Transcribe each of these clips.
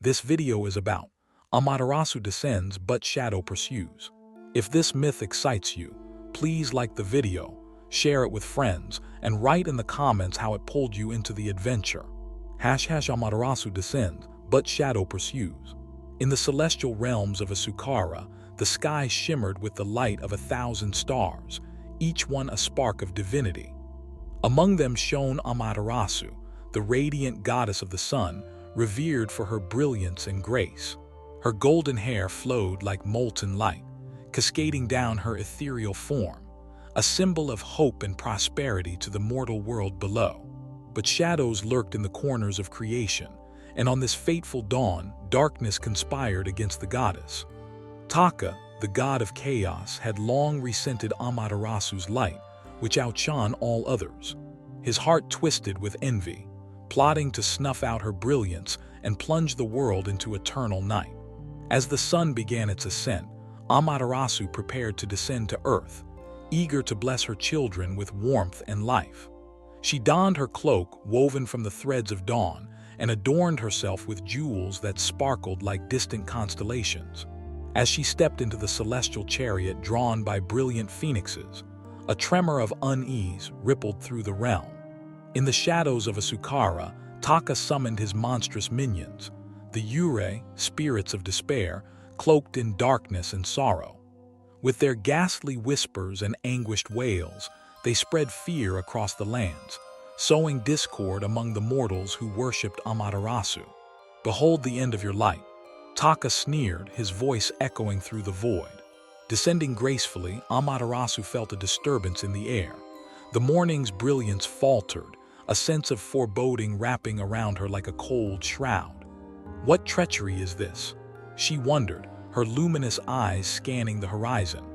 this video is about Amaterasu descends but shadow pursues. If this myth excites you, please like the video, share it with friends, and write in the comments how it pulled you into the adventure. Amaterasu descends but shadow pursues. In the celestial realms of Asukara, the sky shimmered with the light of 1,000 stars, each one a spark of divinity. Among them shone Amaterasu, the radiant goddess of the sun, revered for her brilliance and grace. Her golden hair flowed like molten light, cascading down her ethereal form, a symbol of hope and prosperity to the mortal world below. But shadows lurked in the corners of creation, and on this fateful dawn, darkness conspired against the goddess. Taka, the god of chaos, had long resented Amaterasu's light, which outshone all others. His heart twisted with envy, plotting to snuff out her brilliance and plunge the world into eternal night. As the sun began its ascent, Amaterasu prepared to descend to earth, eager to bless her children with warmth and life. She donned her cloak woven from the threads of dawn and adorned herself with jewels that sparkled like distant constellations. As she stepped into the celestial chariot drawn by brilliant phoenixes, a tremor of unease rippled through the realm. In the shadows of Asukara, Taka summoned his monstrous minions, the Yurei, spirits of despair, cloaked in darkness and sorrow. With their ghastly whispers and anguished wails, they spread fear across the lands, sowing discord among the mortals who worshipped Amaterasu. "Behold the end of your light," Taka sneered, his voice echoing through the void. Descending gracefully, Amaterasu felt a disturbance in the air. The morning's brilliance faltered, a sense of foreboding wrapping around her like a cold shroud. What treachery is this? She wondered, her luminous eyes scanning the horizon.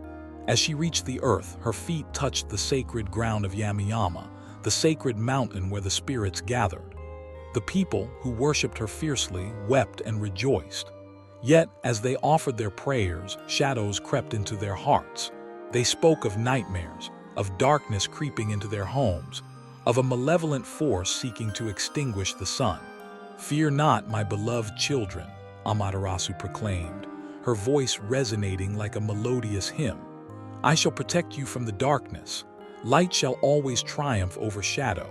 As she reached the earth, her feet touched the sacred ground of Yamayama, the sacred mountain where the spirits gathered. The people who worshipped her fiercely wept and rejoiced. Yet, as they offered their prayers, shadows crept into their hearts. They spoke of nightmares, of darkness creeping into their homes, of a malevolent force seeking to extinguish the sun. "Fear not, my beloved children," Amaterasu proclaimed, her voice resonating like a melodious hymn. "I shall protect you from the darkness. Light shall always triumph over shadow."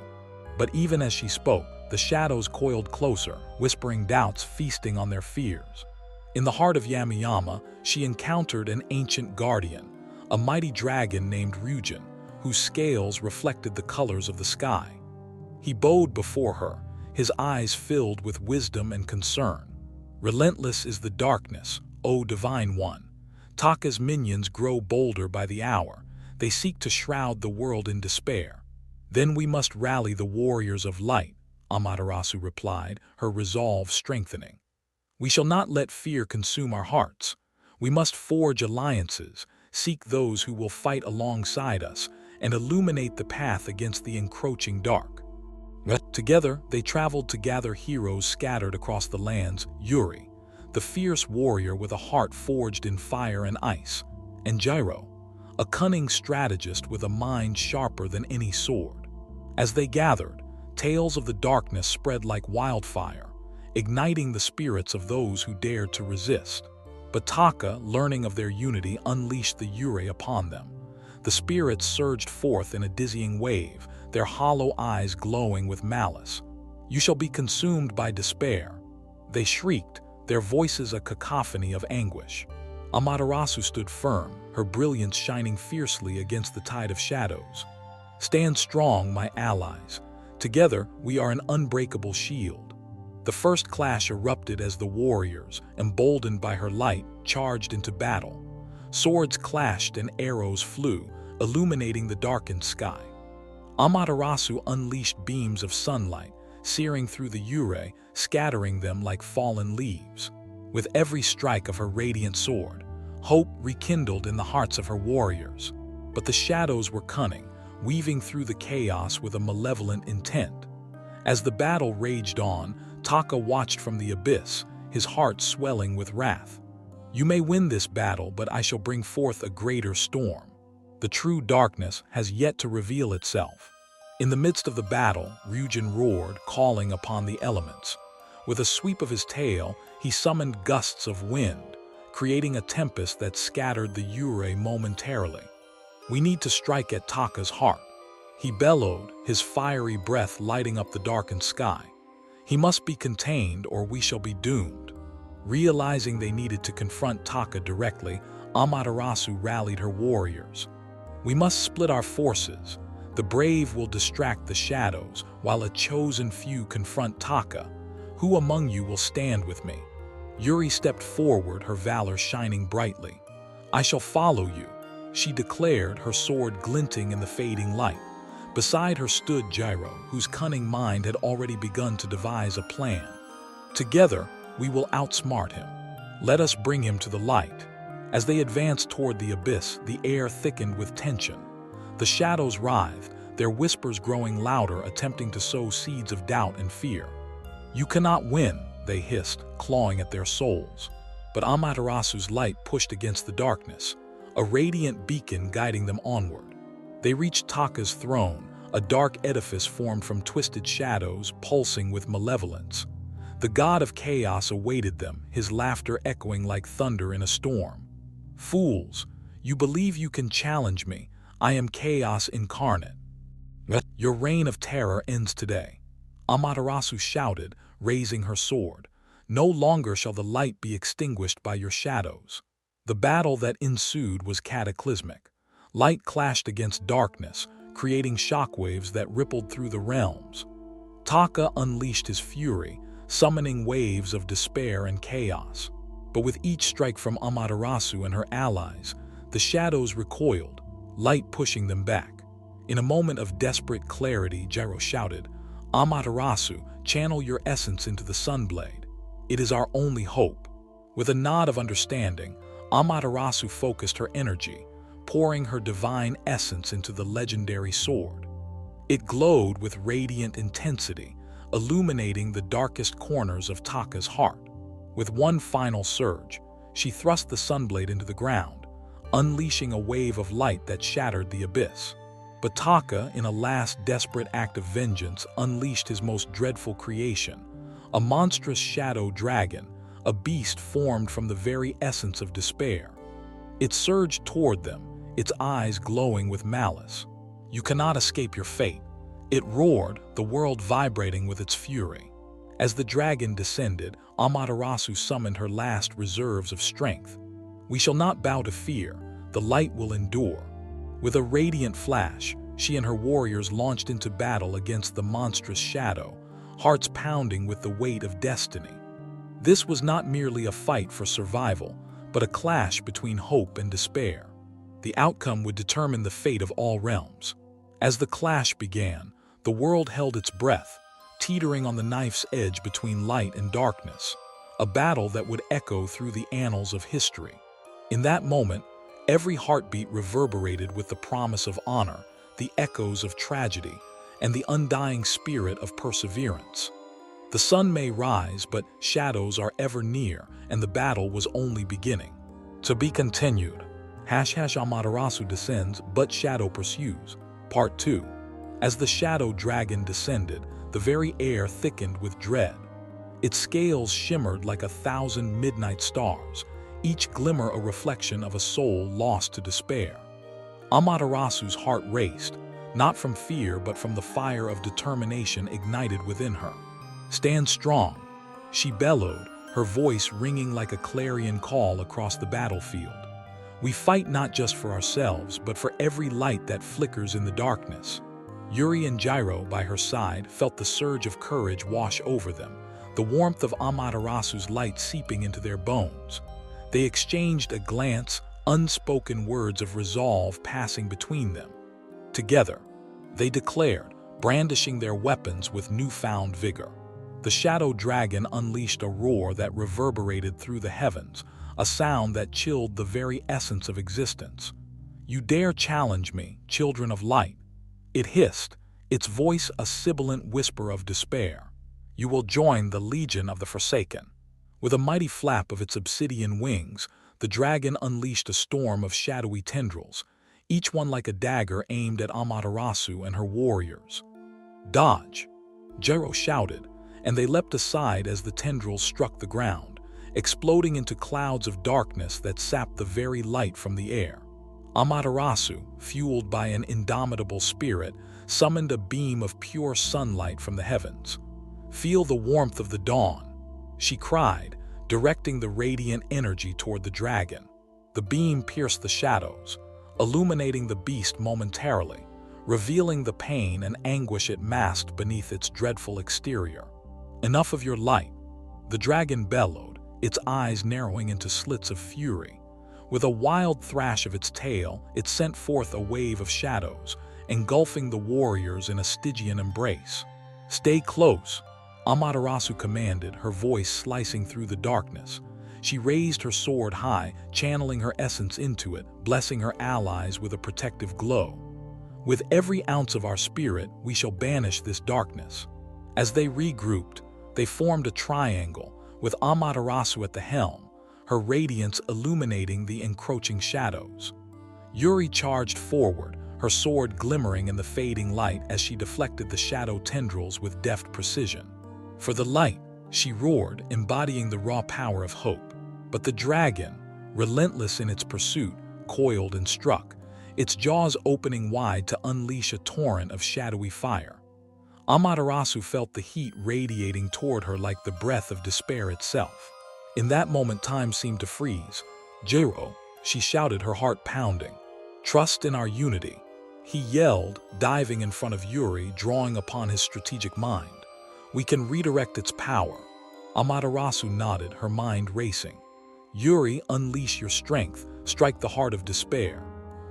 But even as she spoke, the shadows coiled closer, whispering doubts feasting on their fears. In the heart of Yamayama, she encountered an ancient guardian, a mighty dragon named Ryujin, whose scales reflected the colors of the sky. He bowed before her, his eyes filled with wisdom and concern. "Relentless is the darkness, O Divine One. Taka's minions grow bolder by the hour. They seek to shroud the world in despair. Then we must rally the warriors of light," Amaterasu replied, her resolve strengthening. "We shall not let fear consume our hearts. We must forge alliances, seek those who will fight alongside us, and illuminate the path against the encroaching dark." Together, they traveled to gather heroes scattered across the lands: Yuri, the fierce warrior with a heart forged in fire and ice, and Gyro, a cunning strategist with a mind sharper than any sword. As they gathered, tales of the darkness spread like wildfire, igniting the spirits of those who dared to resist. But Taka, learning of their unity, unleashed the Yurei upon them. The spirits surged forth in a dizzying wave, their hollow eyes glowing with malice. "You shall be consumed by despair," they shrieked, their voices a cacophony of anguish. Amaterasu stood firm, her brilliance shining fiercely against the tide of shadows. "Stand strong, my allies. Together, we are an unbreakable shield." The first clash erupted as the warriors, emboldened by her light, charged into battle. Swords clashed and arrows flew, illuminating the darkened sky. Amaterasu unleashed beams of sunlight, searing through the Yurei, scattering them like fallen leaves. With every strike of her radiant sword, hope rekindled in the hearts of her warriors. But the shadows were cunning, weaving through the chaos with a malevolent intent. As the battle raged on, Taka watched from the abyss, his heart swelling with wrath. "You may win this battle, but I shall bring forth a greater storm. The true darkness has yet to reveal itself." In the midst of the battle, Ryujin roared, calling upon the elements. With a sweep of his tail, he summoned gusts of wind, creating a tempest that scattered the Yurei momentarily. "We need to strike at Taka's heart," he bellowed, his fiery breath lighting up the darkened sky. "He must be contained or we shall be doomed." Realizing they needed to confront Taka directly, Amaterasu rallied her warriors. "We must split our forces. The brave will distract the shadows, while a chosen few confront Taka. Who among you will stand with me?" Yuri stepped forward, her valor shining brightly. "I shall follow you," she declared, her sword glinting in the fading light. Beside her stood Gyro, whose cunning mind had already begun to devise a plan. "Together, we will outsmart him. Let us bring him to the light." As they advanced toward the abyss, the air thickened with tension. The shadows writhed, their whispers growing louder, attempting to sow seeds of doubt and fear. "You cannot win," they hissed, clawing at their souls. But Amaterasu's light pushed against the darkness, a radiant beacon guiding them onward. They reached Taka's throne, a dark edifice formed from twisted shadows, pulsing with malevolence. The god of chaos awaited them, his laughter echoing like thunder in a storm. "Fools, you believe you can challenge me. I am chaos incarnate. Your reign of terror ends today." Amaterasu shouted, raising her sword. "No longer shall the light be extinguished by your shadows." The battle that ensued was cataclysmic. Light clashed against darkness, creating shockwaves that rippled through the realms. Taka unleashed his fury, summoning waves of despair and chaos. But with each strike from Amaterasu and her allies, the shadows recoiled, light pushing them back. In a moment of desperate clarity, Gyro shouted, "Amaterasu, channel your essence into the Sunblade. It is our only hope." With a nod of understanding, Amaterasu focused her energy, pouring her divine essence into the legendary sword. It glowed with radiant intensity, illuminating the darkest corners of Taka's heart. With one final surge, she thrust the Sunblade into the ground, unleashing a wave of light that shattered the abyss. But Taka, in a last desperate act of vengeance, unleashed his most dreadful creation, a monstrous shadow dragon, a beast formed from the very essence of despair. It surged toward them, its eyes glowing with malice. "You cannot escape your fate." It roared, the world vibrating with its fury. As the dragon descended, Amaterasu summoned her last reserves of strength. "We shall not bow to fear. The light will endure." With a radiant flash, she and her warriors launched into battle against the monstrous shadow, hearts pounding with the weight of destiny. This was not merely a fight for survival, but a clash between hope and despair. The outcome would determine the fate of all realms. As the clash began, the world held its breath, teetering on the knife's edge between light and darkness, a battle that would echo through the annals of history. In that moment, every heartbeat reverberated with the promise of honor, the echoes of tragedy, and the undying spirit of perseverance. The sun may rise, but shadows are ever near, and the battle was only beginning. To be continued. Amaterasu descends, but shadow pursues. Part 2. As the shadow dragon descended, the very air thickened with dread. Its scales shimmered like 1,000 midnight stars, each glimmer a reflection of a soul lost to despair. Amaterasu's heart raced, not from fear but from the fire of determination ignited within her. "Stand strong," she bellowed, her voice ringing like a clarion call across the battlefield. "We fight not just for ourselves, but for every light that flickers in the darkness." Yuri and Gyro, by her side, felt the surge of courage wash over them, the warmth of Amaterasu's light seeping into their bones. They exchanged a glance, unspoken words of resolve passing between them. Together, they declared, brandishing their weapons with newfound vigor. The shadow dragon unleashed a roar that reverberated through the heavens, a sound that chilled the very essence of existence. "You dare challenge me, children of light?" It hissed, its voice a sibilant whisper of despair. "You will join the legion of the Forsaken." With a mighty flap of its obsidian wings, the dragon unleashed a storm of shadowy tendrils, each one like a dagger aimed at Amaterasu and her warriors. "Dodge!" Gyro shouted, and they leapt aside as the tendrils struck the ground, exploding into clouds of darkness that sapped the very light from the air. Amaterasu, fueled by an indomitable spirit, summoned a beam of pure sunlight from the heavens. "Feel the warmth of the dawn," she cried, directing the radiant energy toward the dragon. The beam pierced the shadows, illuminating the beast momentarily, revealing the pain and anguish it masked beneath its dreadful exterior. "Enough of your light," the dragon bellowed, its eyes narrowing into slits of fury. With a wild thrash of its tail, it sent forth a wave of shadows, engulfing the warriors in a Stygian embrace. "Stay close," Amaterasu commanded, her voice slicing through the darkness. She raised her sword high, channeling her essence into it, blessing her allies with a protective glow. "With every ounce of our spirit, we shall banish this darkness." As they regrouped, they formed a triangle, with Amaterasu at the helm, her radiance illuminating the encroaching shadows. Yuri charged forward, her sword glimmering in the fading light as she deflected the shadow tendrils with deft precision. "For the light," she roared, embodying the raw power of hope. But the dragon, relentless in its pursuit, coiled and struck, its jaws opening wide to unleash a torrent of shadowy fire. Amaterasu felt the heat radiating toward her like the breath of despair itself. In that moment, time seemed to freeze. "Jiro," she shouted, her heart pounding. "Trust in our unity," he yelled, diving in front of Yuri, drawing upon his strategic mind. "We can redirect its power." Amaterasu nodded, her mind racing. "Yuri, unleash your strength, strike the heart of despair."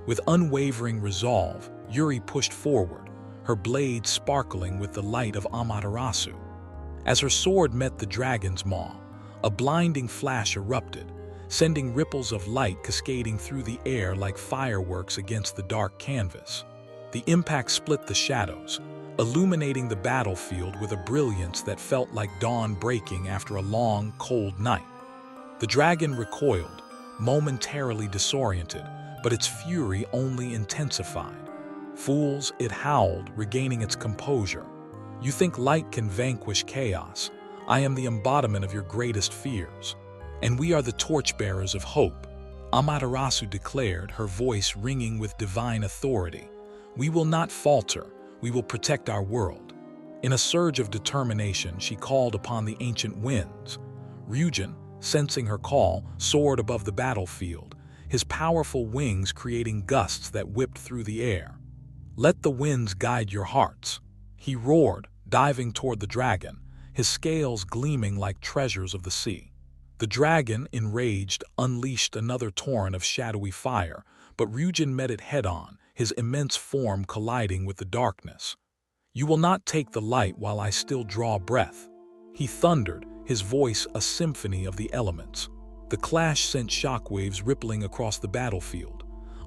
With unwavering resolve, Yuri pushed forward, her blade sparkling with the light of Amaterasu. As her sword met the dragon's maw, a blinding flash erupted, sending ripples of light cascading through the air like fireworks against the dark canvas. The impact split the shadows, illuminating the battlefield with a brilliance that felt like dawn breaking after a long, cold night. The dragon recoiled, momentarily disoriented, but its fury only intensified. "Fools," it howled, regaining its composure. "You think light can vanquish chaos? I am the embodiment of your greatest fears. And we are the torchbearers of hope," Amaterasu declared, her voice ringing with divine authority. "We will not falter, we will protect our world." In a surge of determination, she called upon the ancient winds. Ryujin, sensing her call, soared above the battlefield, his powerful wings creating gusts that whipped through the air. "Let the winds guide your hearts," he roared, diving toward the dragon, his scales gleaming like treasures of the sea. The dragon, enraged, unleashed another torrent of shadowy fire, but Ryujin met it head-on, his immense form colliding with the darkness. "You will not take the light while I still draw breath," he thundered, his voice a symphony of the elements. The clash sent shockwaves rippling across the battlefield.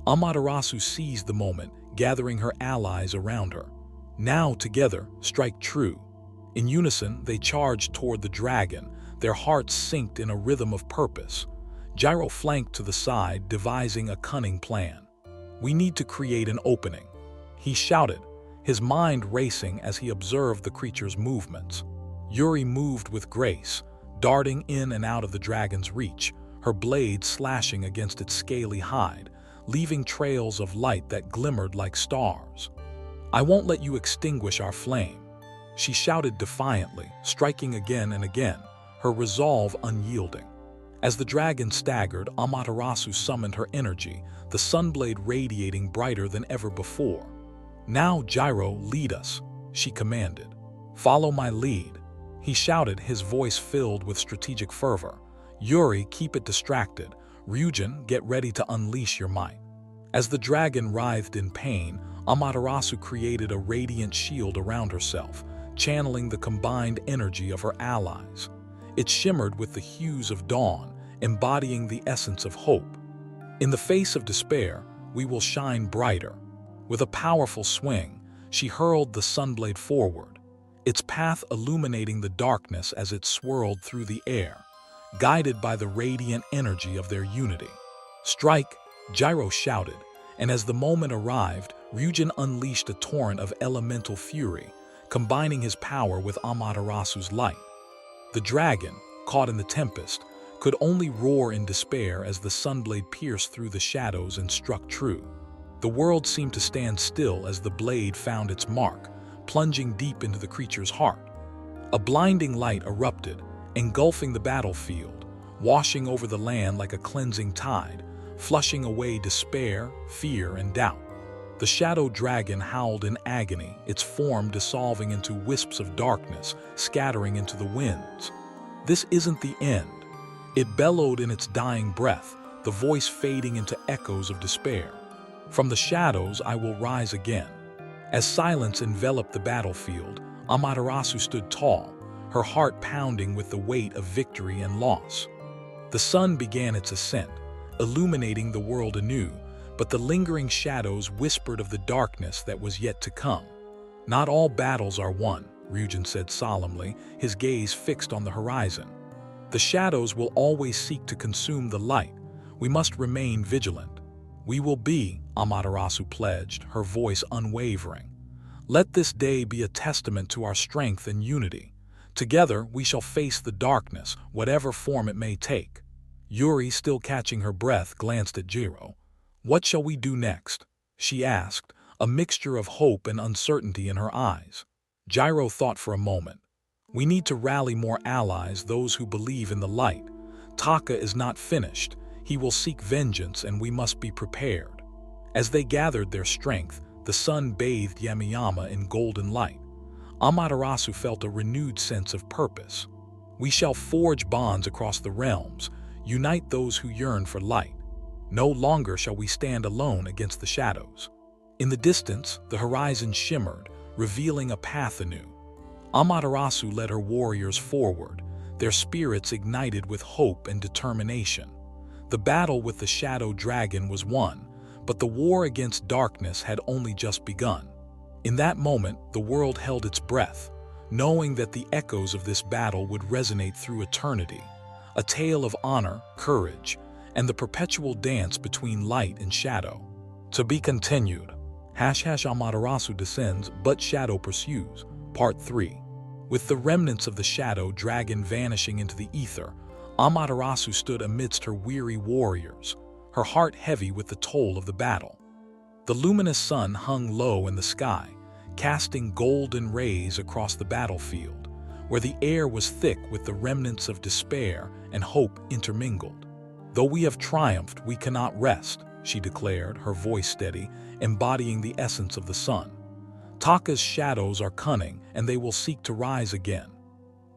Amaterasu seized the moment, gathering her allies around her. "Now, together, strike true." In unison, they charged toward the dragon, their hearts synced in a rhythm of purpose. Jiro flanked to the side, devising a cunning plan. "We need to create an opening," he shouted, his mind racing as he observed the creature's movements. Yuri moved with grace, darting in and out of the dragon's reach, her blade slashing against its scaly hide, leaving trails of light that glimmered like stars. "I won't let you extinguish our flame," she shouted defiantly, striking again and again, her resolve unyielding. As the dragon staggered, Amaterasu summoned her energy, the sunblade radiating brighter than ever before. "Now, Jiro, lead us," she commanded. "Follow my lead," he shouted, his voice filled with strategic fervor. "Yuri, keep it distracted. Ryujin, get ready to unleash your might." As the dragon writhed in pain, Amaterasu created a radiant shield around herself, channeling the combined energy of her allies. It shimmered with the hues of dawn, embodying the essence of hope. "In the face of despair, we will shine brighter." With a powerful swing, she hurled the sunblade forward, its path illuminating the darkness as it swirled through the air, guided by the radiant energy of their unity. "Strike!" Jiro shouted, and as the moment arrived, Ryujin unleashed a torrent of elemental fury, combining his power with Amaterasu's light. The dragon, caught in the tempest, could only roar in despair as the sunblade pierced through the shadows and struck true. The world seemed to stand still as the blade found its mark, plunging deep into the creature's heart. A blinding light erupted, engulfing the battlefield, washing over the land like a cleansing tide, flushing away despair, fear, and doubt. The shadow dragon howled in agony, its form dissolving into wisps of darkness, scattering into the winds. "This isn't the end," it bellowed in its dying breath, the voice fading into echoes of despair. "From the shadows I will rise again." As silence enveloped the battlefield, Amaterasu stood tall, her heart pounding with the weight of victory and loss. The sun began its ascent, illuminating the world anew, but the lingering shadows whispered of the darkness that was yet to come. "Not all battles are won," Ryujin said solemnly, his gaze fixed on the horizon. "The shadows will always seek to consume the light. We must remain vigilant." "We will be," Amaterasu pledged, her voice unwavering. "Let this day be a testament to our strength and unity. Together we shall face the darkness, whatever form it may take." Yuri, still catching her breath, glanced at Jiro. "What shall we do next?" she asked, a mixture of hope and uncertainty in her eyes. Jiro thought for a moment. "We need to rally more allies, those who believe in the light. Taka is not finished. He will seek vengeance, and we must be prepared." As they gathered their strength, the sun bathed Yamayama in golden light. Amaterasu felt a renewed sense of purpose. "We shall forge bonds across the realms, unite those who yearn for light. No longer shall we stand alone against the shadows." In the distance, the horizon shimmered, revealing a path anew. Amaterasu led her warriors forward, their spirits ignited with hope and determination. The battle with the shadow dragon was won, but the war against darkness had only just begun. In that moment, the world held its breath, knowing that the echoes of this battle would resonate through eternity. A tale of honor, courage, and the perpetual dance between light and shadow. To be continued. Amaterasu descends, but shadow pursues. Part 3. With the remnants of the shadow dragon vanishing into the ether, Amaterasu stood amidst her weary warriors, her heart heavy with the toll of the battle. The luminous sun hung low in the sky, casting golden rays across the battlefield, where the air was thick with the remnants of despair and hope intermingled. "Though we have triumphed, we cannot rest," she declared, her voice steady, embodying the essence of the sun. "Taka's shadows are cunning, and they will seek to rise again."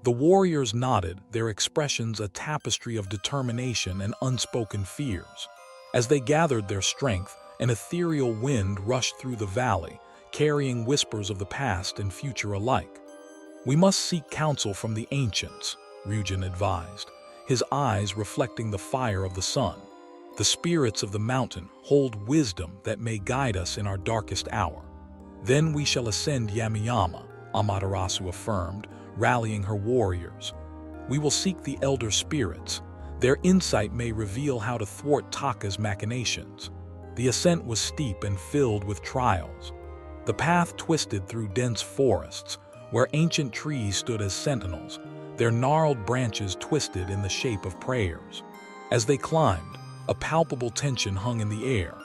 The warriors nodded, their expressions a tapestry of determination and unspoken fears. As they gathered their strength, an ethereal wind rushed through the valley, carrying whispers of the past and future alike. "We must seek counsel from the ancients," Ryujin advised, his eyes reflecting the fire of the sun. "The spirits of the mountain hold wisdom that may guide us in our darkest hour." "Then we shall ascend Yamayama," Amaterasu affirmed, rallying her warriors. "We will seek the elder spirits. Their insight may reveal how to thwart Taka's machinations." The ascent was steep and filled with trials. The path twisted through dense forests, where ancient trees stood as sentinels, their gnarled branches twisted in the shape of prayers. As they climbed, a palpable tension hung in the air,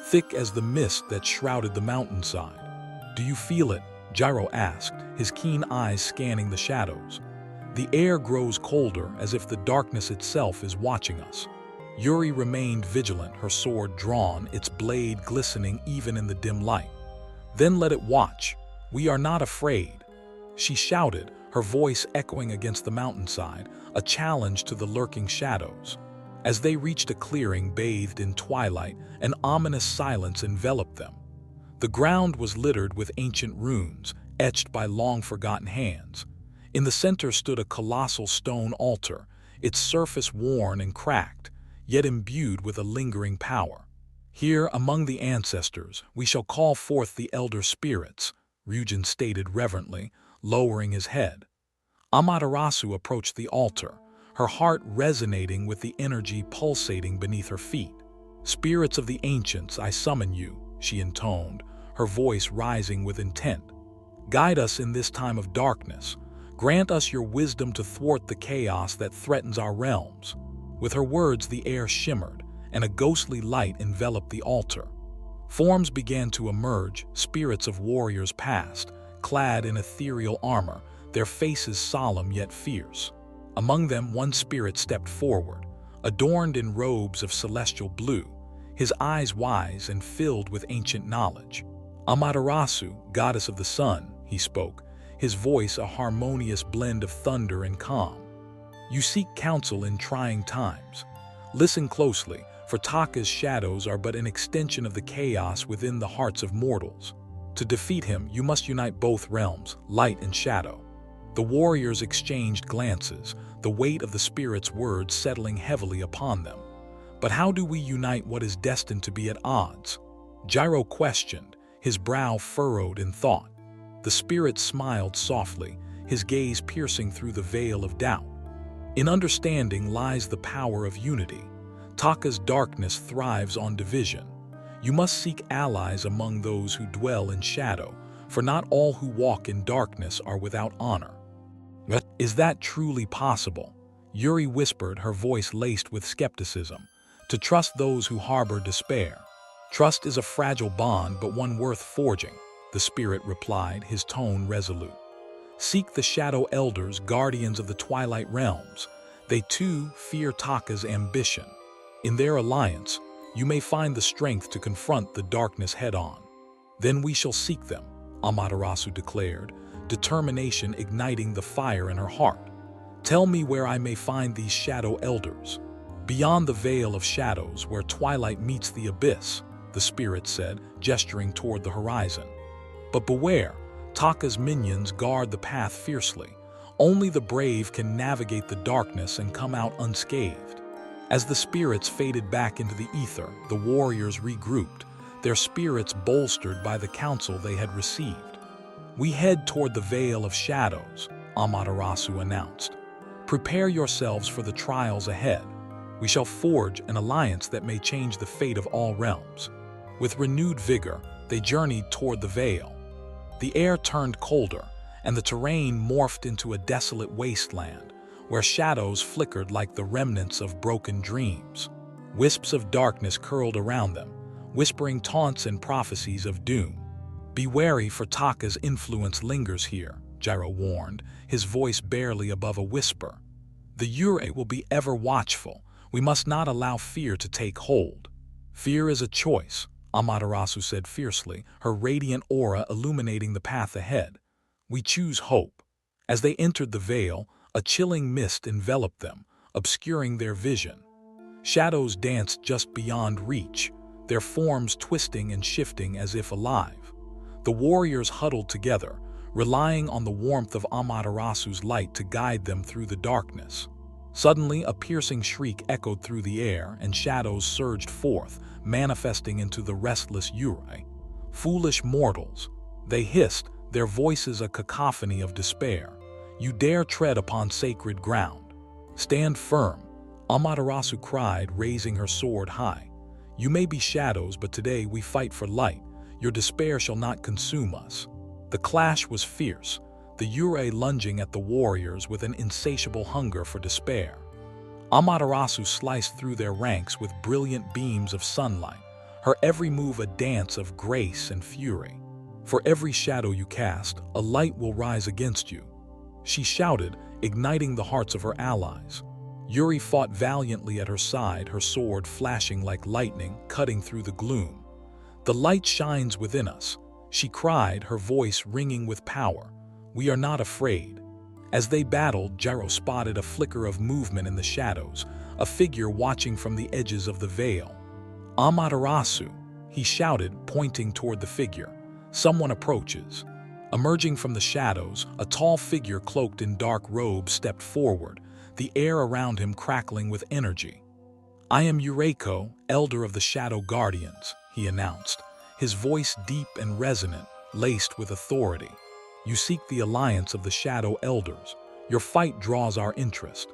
thick as the mist that shrouded the mountainside. "Do you feel it?" Jiro asked, his keen eyes scanning the shadows. "The air grows colder, as if the darkness itself is watching us." Yuri remained vigilant, her sword drawn, its blade glistening even in the dim light. "Then let it watch. We are not afraid," she shouted, her voice echoing against the mountainside, a challenge to the lurking shadows. As they reached a clearing bathed in twilight, an ominous silence enveloped them. The ground was littered with ancient runes, etched by long-forgotten hands. In the center stood a colossal stone altar, its surface worn and cracked, yet imbued with a lingering power. "Here, among the ancestors, we shall call forth the elder spirits," Ryujin stated reverently, lowering his head. Amaterasu approached the altar, her heart resonating with the energy pulsating beneath her feet. "Spirits of the ancients, I summon you," she intoned, her voice rising with intent. Guide us in this time of darkness. Grant us your wisdom to thwart the chaos that threatens our realms." With her words, the air shimmered, and a ghostly light enveloped the altar. Forms began to emerge, spirits of warriors past, clad in ethereal armor, their faces solemn yet fierce. Among them, one spirit stepped forward, adorned in robes of celestial blue, his eyes wise and filled with ancient knowledge. "Amaterasu, goddess of the sun," he spoke, his voice a harmonious blend of thunder and calm. "You seek counsel in trying times. Listen closely, for Taka's shadows are but an extension of the chaos within the hearts of mortals. To defeat him, you must unite both realms, light and shadow." The warriors exchanged glances, the weight of the spirit's words settling heavily upon them. "But how do we unite what is destined to be at odds?" Gyro questioned, his brow furrowed in thought. The spirit smiled softly, his gaze piercing through the veil of doubt. "In understanding lies the power of unity. Taka's darkness thrives on division. You must seek allies among those who dwell in shadow, for not all who walk in darkness are without honor." "But is that truly possible?" Yuri whispered, her voice laced with skepticism. "To trust those who harbor despair. Trust is a fragile bond, but one worth forging," the spirit replied, his tone resolute. "Seek the shadow elders, guardians of the twilight realms. They too fear Taka's ambition. In their alliance, you may find the strength to confront the darkness head-on." "Then we shall seek them," Amaterasu declared, determination igniting the fire in her heart. "Tell me where I may find these shadow elders." "Beyond the veil of shadows, where twilight meets the abyss," the spirit said, gesturing toward the horizon. "But beware, Taka's minions guard the path fiercely. Only the brave can navigate the darkness and come out unscathed." As the spirits faded back into the ether, the warriors regrouped, their spirits bolstered by the counsel they had received. "We head toward the Veil of Shadows," Amaterasu announced. "Prepare yourselves for the trials ahead. We shall forge an alliance that may change the fate of all realms." With renewed vigor, they journeyed toward the veil. The air turned colder, and the terrain morphed into a desolate wasteland, where shadows flickered like the remnants of broken dreams. Wisps of darkness curled around them, whispering taunts and prophecies of doom. "Be wary, for Taka's influence lingers here," Gyro warned, his voice barely above a whisper. "The Yurei will be ever watchful. We must not allow fear to take hold." "Fear is a choice," Amaterasu said fiercely, her radiant aura illuminating the path ahead. "We choose hope." As they entered the veil, a chilling mist enveloped them, obscuring their vision. Shadows danced just beyond reach, their forms twisting and shifting as if alive. The warriors huddled together, relying on the warmth of Amaterasu's light to guide them through the darkness. Suddenly, a piercing shriek echoed through the air, and shadows surged forth, manifesting into the restless Yurei. "Foolish mortals," they hissed, their voices a cacophony of despair. "You dare tread upon sacred ground. Stand firm," Amaterasu cried, raising her sword high. "You may be shadows, but today we fight for light. Your despair shall not consume us." The clash was fierce, the Yurei lunging at the warriors with an insatiable hunger for despair. Amaterasu sliced through their ranks with brilliant beams of sunlight, her every move a dance of grace and fury. "For every shadow you cast, a light will rise against you," she shouted, igniting the hearts of her allies. Yuri fought valiantly at her side, her sword flashing like lightning, cutting through the gloom. "The light shines within us," she cried, her voice ringing with power. "We are not afraid." As they battled, Gyro spotted a flicker of movement in the shadows, a figure watching from the edges of the veil. "Amaterasu," he shouted, pointing toward the figure. "Someone approaches." Emerging from the shadows, a tall figure cloaked in dark robes stepped forward, the air around him crackling with energy. "I am Yureiko, elder of the Shadow Guardians," he announced, his voice deep and resonant, laced with authority. "You seek the alliance of the Shadow Elders. Your fight draws our interest."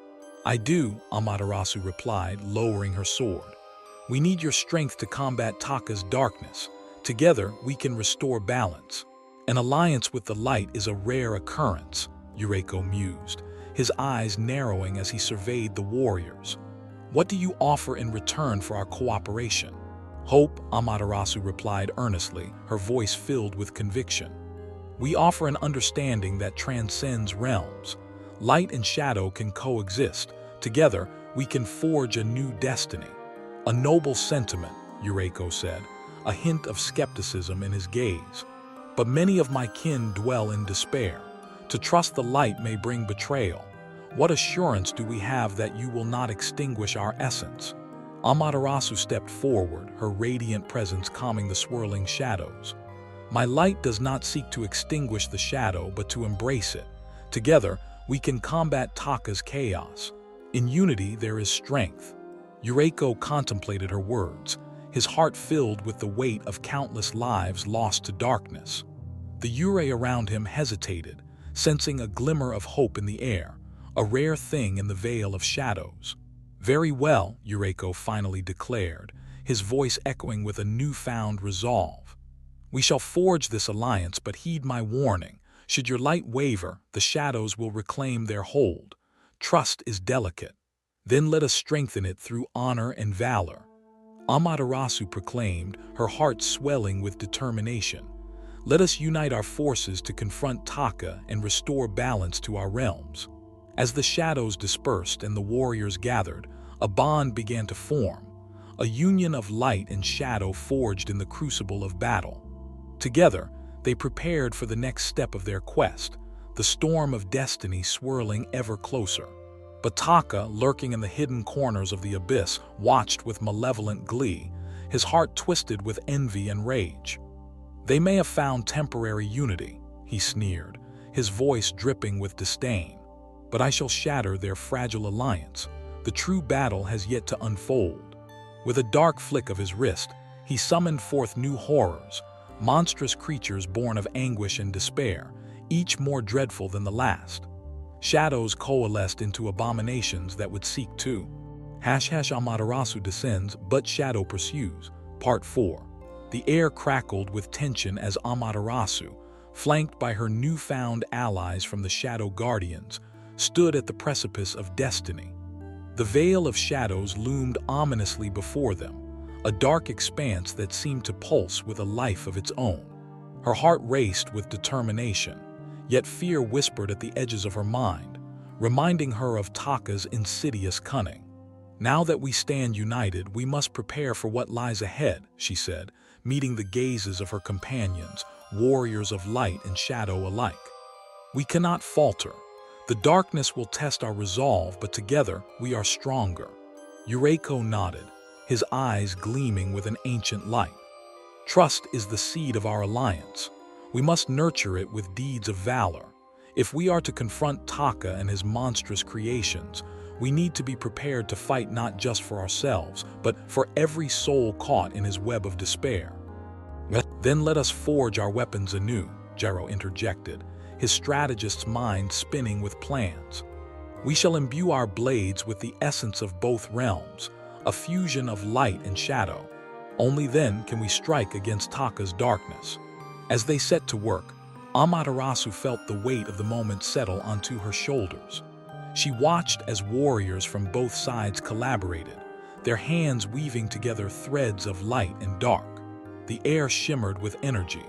"I do," Amaterasu replied, lowering her sword. "We need your strength to combat Taka's darkness. Together, we can restore balance." An alliance with the light is a rare occurrence, Yureko mused, his eyes narrowing as he surveyed the warriors. What do you offer in return for our cooperation? Hope, Amaterasu replied earnestly, her voice filled with conviction. We offer an understanding that transcends realms. Light and shadow can coexist. Together, we can forge a new destiny. A noble sentiment, Yureko said, a hint of skepticism in his gaze. But many of my kin dwell in despair. To trust the light may bring betrayal. What assurance do we have that you will not extinguish our essence? Amaterasu stepped forward, her radiant presence calming the swirling shadows. My light does not seek to extinguish the shadow, but to embrace it. Together, we can combat Taka's chaos. In unity, there is strength. Yureko contemplated her words, his heart filled with the weight of countless lives lost to darkness. The Yurei around him hesitated, sensing a glimmer of hope in the air, a rare thing in the veil of shadows. Very well, Yureko finally declared, his voice echoing with a newfound resolve. We shall forge this alliance, but heed my warning. Should your light waver, the shadows will reclaim their hold. Trust is delicate. Then let us strengthen it through honor and valor. Amaterasu proclaimed, her heart swelling with determination. Let us unite our forces to confront Taka and restore balance to our realms. As the shadows dispersed and the warriors gathered, a bond began to form, a union of light and shadow forged in the crucible of battle. Together, they prepared for the next step of their quest, the storm of destiny swirling ever closer. But Taka, lurking in the hidden corners of the abyss, watched with malevolent glee, his heart twisted with envy and rage. They may have found temporary unity, he sneered, his voice dripping with disdain. But I shall shatter their fragile alliance. The true battle has yet to unfold. With a dark flick of his wrist, he summoned forth new horrors, monstrous creatures born of anguish and despair, each more dreadful than the last. Shadows coalesced into abominations that would seek to. Amaterasu descends, but shadow pursues. Part 4. The air crackled with tension as Amaterasu, flanked by her newfound allies from the Shadow Guardians, stood at the precipice of destiny. The veil of shadows loomed ominously before them, a dark expanse that seemed to pulse with a life of its own. Her heart raced with determination, yet fear whispered at the edges of her mind, reminding her of Taka's insidious cunning. Now that we stand united, we must prepare for what lies ahead, she said, meeting the gazes of her companions, warriors of light and shadow alike. We cannot falter. The darkness will test our resolve, but together we are stronger. Yureko nodded, his eyes gleaming with an ancient light. Trust is the seed of our alliance. We must nurture it with deeds of valor. If we are to confront Taka and his monstrous creations, we need to be prepared to fight not just for ourselves, but for every soul caught in his web of despair. Then let us forge our weapons anew, Jero interjected, his strategist's mind spinning with plans. We shall imbue our blades with the essence of both realms, a fusion of light and shadow. Only then can we strike against Taka's darkness. As they set to work, Amaterasu felt the weight of the moment settle onto her shoulders. She watched as warriors from both sides collaborated, their hands weaving together threads of light and dark. The air shimmered with energy,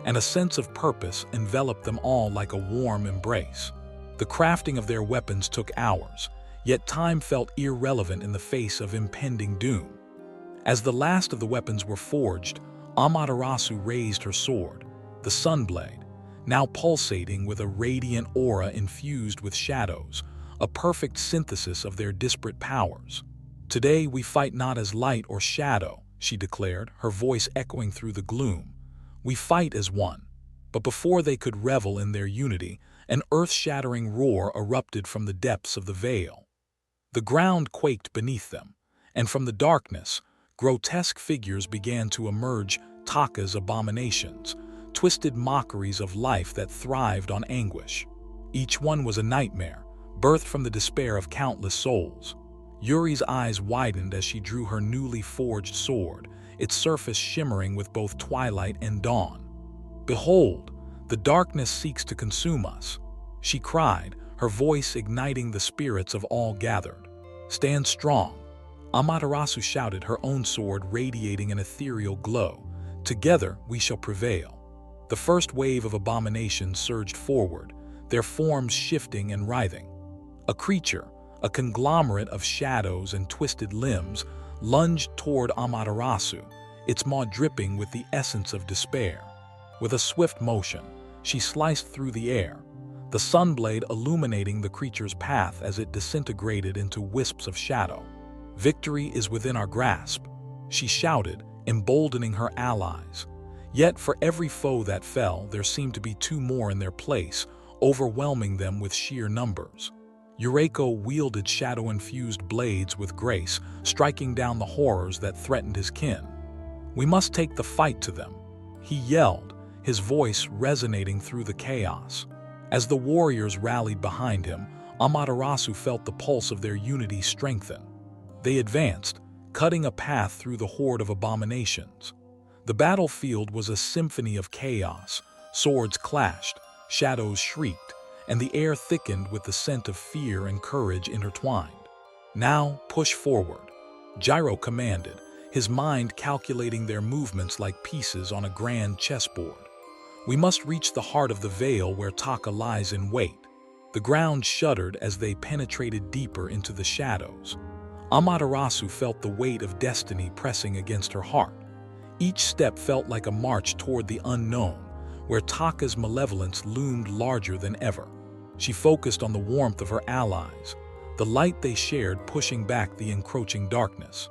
and a sense of purpose enveloped them all like a warm embrace. The crafting of their weapons took hours, yet time felt irrelevant in the face of impending doom. As the last of the weapons were forged, Amaterasu raised her sword, the Sunblade, now pulsating with a radiant aura infused with shadows, a perfect synthesis of their disparate powers. Today we fight not as light or shadow, she declared, her voice echoing through the gloom. We fight as one. But before they could revel in their unity, an earth-shattering roar erupted from the depths of the veil. The ground quaked beneath them, and from the darkness, grotesque figures began to emerge, Taka's abominations, twisted mockeries of life that thrived on anguish. Each one was a nightmare, birthed from the despair of countless souls. Yuri's eyes widened as she drew her newly forged sword, its surface shimmering with both twilight and dawn. Behold, "The darkness seeks to consume us," she cried, her voice igniting the spirits of all gathered. "Stand strong," Amaterasu shouted, her own sword radiating an ethereal glow. "Together we shall prevail." The first wave of abominations surged forward, their forms shifting and writhing. A creature, a conglomerate of shadows and twisted limbs, lunged toward Amaterasu, its maw dripping with the essence of despair. With a swift motion, she sliced through the air, the sunblade illuminating the creature's path as it disintegrated into wisps of shadow. "Victory is within our grasp," she shouted, emboldening her allies. Yet for every foe that fell, there seemed to be two more in their place, overwhelming them with sheer numbers. Yuriko wielded shadow-infused blades with grace, striking down the horrors that threatened his kin. "We must take the fight to them," he yelled, his voice resonating through the chaos. As the warriors rallied behind him, Amaterasu felt the pulse of their unity strengthen. They advanced, cutting a path through the horde of abominations. The battlefield was a symphony of chaos. Swords clashed, shadows shrieked, and the air thickened with the scent of fear and courage intertwined. "Now, push forward," Gyro commanded, his mind calculating their movements like pieces on a grand chessboard. "We must reach the heart of the vale where Taka lies in wait." The ground shuddered as they penetrated deeper into the shadows. Amaterasu felt the weight of destiny pressing against her heart. Each step felt like a march toward the unknown, where Taka's malevolence loomed larger than ever. She focused on the warmth of her allies, the light they shared pushing back the encroaching darkness.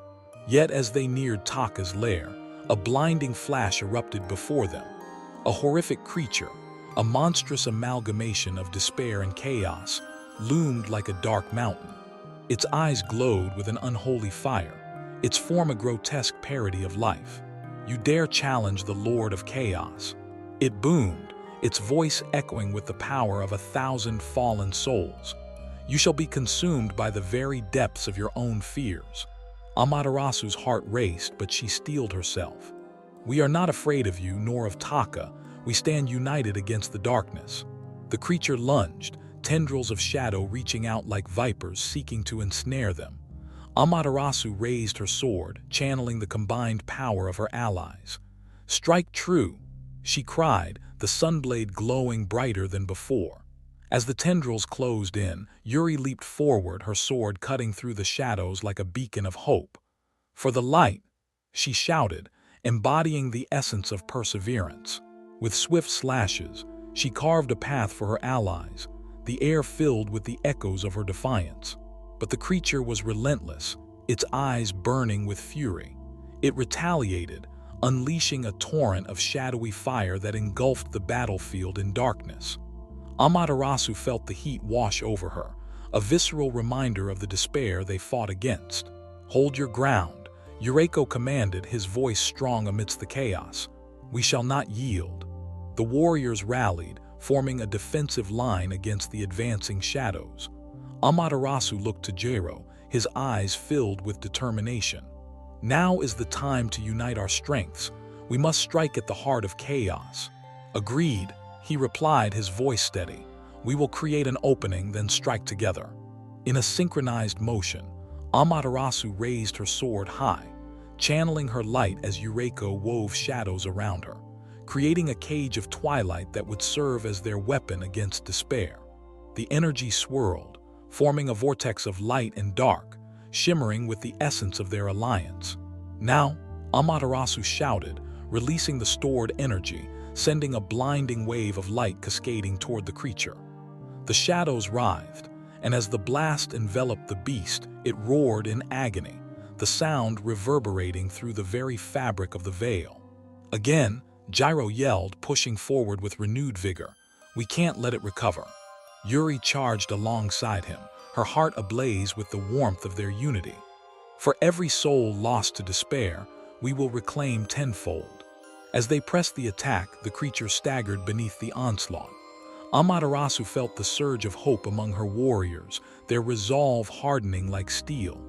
Yet as they neared Taka's lair, a blinding flash erupted before them. A horrific creature, a monstrous amalgamation of despair and chaos, loomed like a dark mountain. Its eyes glowed with an unholy fire, its form a grotesque parody of life. "You dare challenge the Lord of Chaos?" It boomed, its voice echoing with the power of 1,000 fallen souls. "You shall be consumed by the very depths of your own fears." Amaterasu's heart raced, but she steeled herself. "We are not afraid of you nor of Taka. We stand united against the darkness." The creature lunged, tendrils of shadow reaching out like vipers seeking to ensnare them. Amaterasu raised her sword, channeling the combined power of her allies. "Strike true," she cried, the sunblade glowing brighter than before. As the tendrils closed in, Yuri leaped forward, her sword cutting through the shadows like a beacon of hope. "For the light," she shouted, embodying the essence of perseverance. With swift slashes, she carved a path for her allies, the air filled with the echoes of her defiance. But the creature was relentless, its eyes burning with fury. It retaliated, unleashing a torrent of shadowy fire that engulfed the battlefield in darkness. Amaterasu felt the heat wash over her, a visceral reminder of the despair they fought against. "Hold your ground," Yuriko commanded, his voice strong amidst the chaos. "We shall not yield." The warriors rallied, forming a defensive line against the advancing shadows. Amaterasu looked to Gyro, his eyes filled with determination. "Now is the time to unite our strengths. We must strike at the heart of chaos." "Agreed," he replied, his voice steady. "We will create an opening, then strike together." In a synchronized motion, Amaterasu raised her sword high, channeling her light as Yuriko wove shadows around her, creating a cage of twilight that would serve as their weapon against despair. The energy swirled, forming a vortex of light and dark, shimmering with the essence of their alliance. "Now," Amaterasu shouted, releasing the stored energy, sending a blinding wave of light cascading toward the creature. The shadows writhed, and as the blast enveloped the beast, it roared in agony, the sound reverberating through the very fabric of the veil. Again, Gyro yelled, pushing forward with renewed vigor. "We can't let it recover." Yuri charged alongside him, her heart ablaze with the warmth of their unity. "For every soul lost to despair, we will reclaim tenfold." As they pressed the attack, the creature staggered beneath the onslaught. Amaterasu felt the surge of hope among her warriors, their resolve hardening like steel.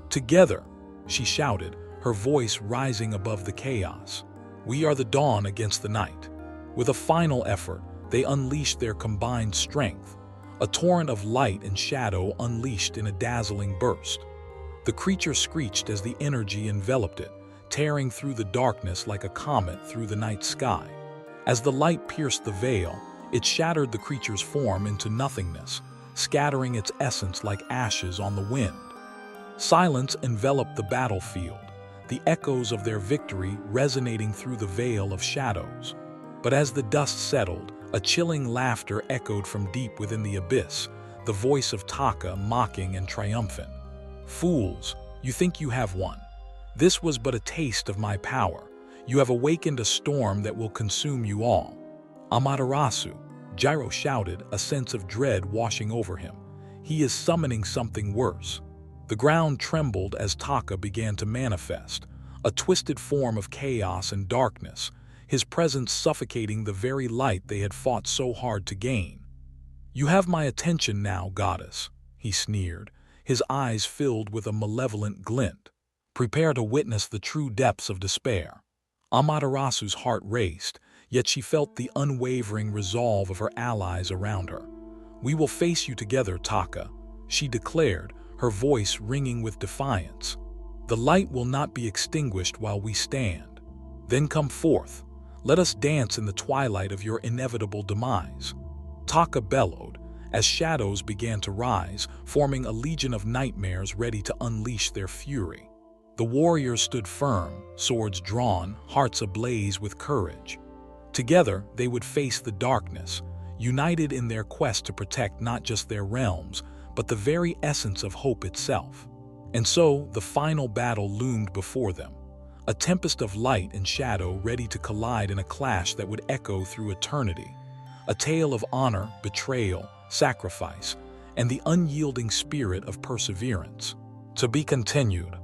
"Together," she shouted, her voice rising above the chaos. "We are the dawn against the night." With a final effort, they unleashed their combined strength, a torrent of light and shadow unleashed in a dazzling burst. The creature screeched as the energy enveloped it, tearing through the darkness like a comet through the night sky. As the light pierced the veil, it shattered the creature's form into nothingness, scattering its essence like ashes on the wind. Silence enveloped the battlefield, the echoes of their victory resonating through the veil of shadows. But as the dust settled, a chilling laughter echoed from deep within the abyss, the voice of Taka mocking and triumphant. "Fools, you think you have won. This was but a taste of my power. You have awakened a storm that will consume you all." "Amaterasu," Gyro shouted, a sense of dread washing over him. "He is summoning something worse." The ground trembled as Taka began to manifest, a twisted form of chaos and darkness, his presence suffocating the very light they had fought so hard to gain. "You have my attention now, goddess," he sneered, his eyes filled with a malevolent glint. "Prepare to witness the true depths of despair." Amaterasu's heart raced, yet she felt the unwavering resolve of her allies around her. "We will face you together, Taka," she declared, her voice ringing with defiance. "The light will not be extinguished while we stand. Then come forth. Let us dance in the twilight of your inevitable demise." Taka bellowed, as shadows began to rise, forming a legion of nightmares ready to unleash their fury. The warriors stood firm, swords drawn, hearts ablaze with courage. Together, they would face the darkness, united in their quest to protect not just their realms, but the very essence of hope itself. And so, the final battle loomed before them, a tempest of light and shadow ready to collide in a clash that would echo through eternity. A tale of honor, betrayal, sacrifice, and the unyielding spirit of perseverance. To be continued.